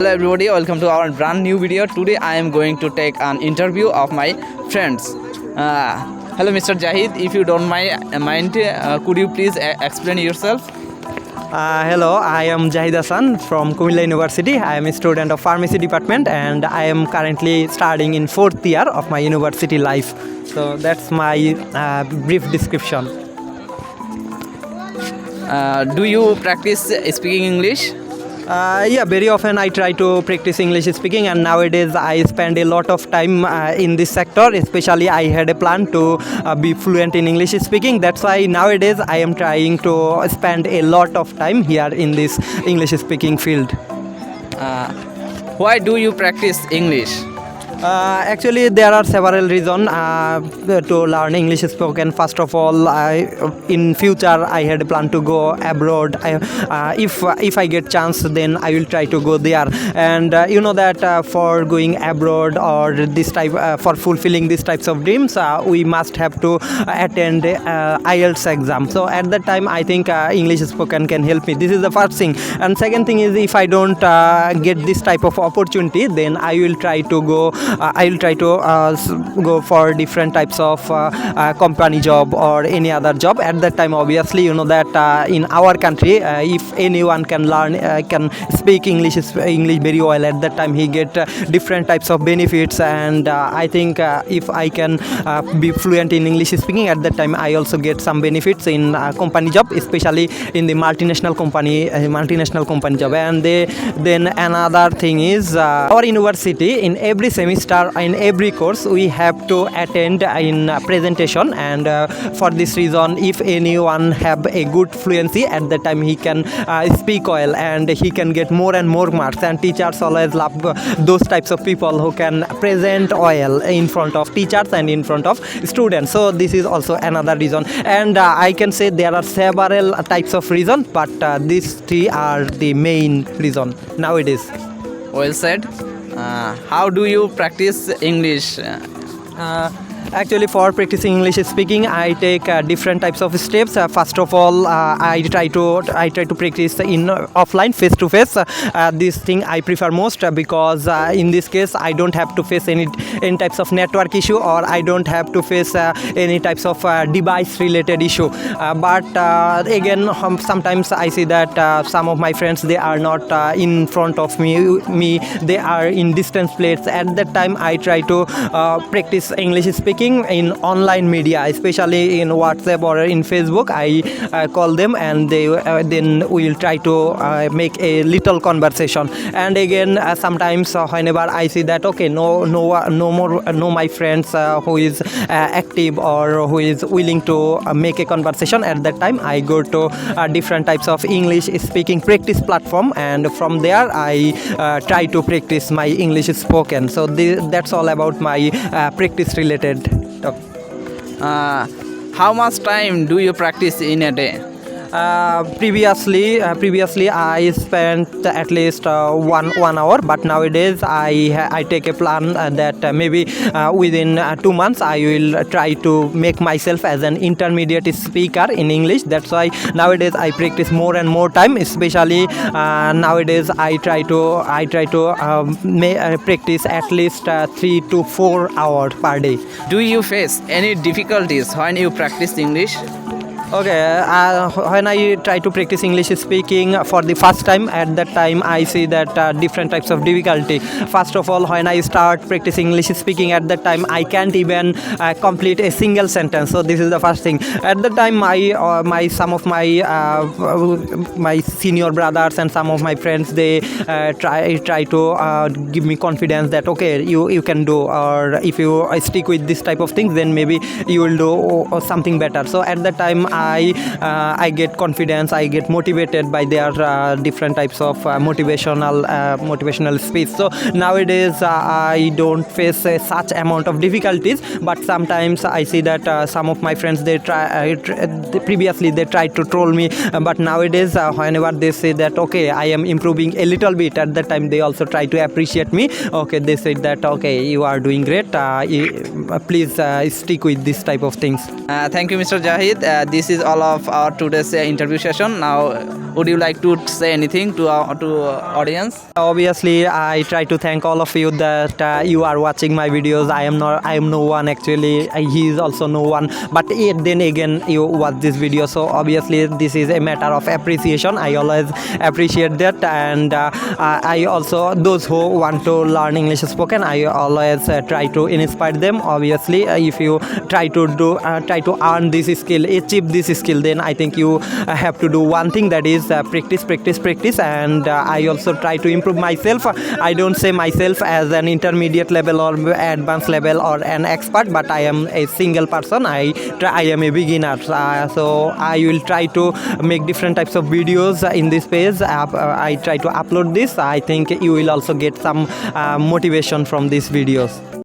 Hello everybody, welcome to our brand new video. Today I am going to take an interview of my friends. Hello Mr. Jahid, if you don't mind, could you please explain yourself? Hello, I am Jahid Hassan from Comilla University. I am a student of pharmacy department and I am currently studying in 4th year of my university life. So that's my brief description. Do you practice speaking English? Yeah, very often I try to practice English speaking, and nowadays I spend a lot of time in this sector. Especially I had a plan to be fluent in English speaking. That's why nowadays I am trying to spend a lot of time here in this English speaking field. Why do you practice English? Actually, there are several reasons to learn English spoken. First of all, in future I had a plan to go abroad. If I get chance, then I will try to go there. And you know that for going abroad or this type for fulfilling these types of dreams, we must have to attend IELTS exam. So at that time, I think English spoken can help me. This is the first thing. And second thing is, if I don't get this type of opportunity, then I will try to go. I will try to go for different types of company job or any other job. At that time, obviously, you know that in our country, if anyone can learn, can speak English very well, at that time he get different types of benefits. And I think if I can be fluent in English speaking, at that time I also get some benefits in company job, especially in the multinational company job. And then another thing is our university, in every semester, in every course, we have to attend in presentation. And for this reason, if anyone have a good fluency, at that time he can speak well and he can get more and more marks. And teachers always love those types of people who can present well in front of teachers and in front of students. So this is also another reason. And I can say there are several types of reasons, but these three are the main reason nowadays. Well said. How do you practice English? Actually, for practicing English speaking, I take different types of steps. First of all, I try to practice in offline, face to face. This thing I prefer most because in this case I don't have to face any types of network issue, or I don't have to face any types of device related issue. But again, sometimes I see that some of my friends, they are not in front of me, they are in distant place. At that time, I try to practice English speaking in online media, especially in WhatsApp or in Facebook. I call them, and they then we will try to make a little conversation. And again, sometimes whenever I see that no my friends who is active or who is willing to make a conversation, at that time I go to different types of English speaking practice platform, and from there I try to practice my English spoken. So that's all about my practice related talk. How much time do you practice in a day? Previously I spent at least 1 hour, but nowadays I take a plan that maybe within 2 months I will try to make myself as an intermediate speaker in English. That's why nowadays I practice more and more time. Especially nowadays I try to practice at least 3 to 4 hours per day. Do you face any difficulties when you practice English? Okay, when I try to practice English speaking for the first time, at that time I see that different types of difficulty. First of all, when I start practicing English speaking, at that time I can't even complete a single sentence. So this is the first thing. At that time, some of my senior brothers and some of my friends, they try to give me confidence that okay, you can do, or if you stick with this type of things, then maybe you will do something better. So at that time I get confidence, I get motivated by their different types of motivational speech. So nowadays I don't face such amount of difficulties, but sometimes I see that some of my friends, previously they tried to troll me, but nowadays whenever they say that okay, I am improving a little bit, at that time they also try to appreciate me. Okay, they said that okay, you are doing great, please stick with this type of things. Thank you Mr. Jahid. This this is all of our today's interview session. Now, would you like to say anything to our audience? Obviously, I try to thank all of you that you are watching my videos. I am no one actually. He is also no one. But then again, you watch this video. So obviously, this is a matter of appreciation. I always appreciate that. And I also, those who want to learn English spoken, I always try to inspire them. Obviously, if you try to earn this skill, achieve this skill, then I think you have to do one thing, that is practice. And I also try to improve myself. I don't say myself as an intermediate level or advanced level or an expert, but I am a single person. I am a beginner. So I will try to make different types of videos in this page. I try to upload this. I think you will also get some motivation from these videos.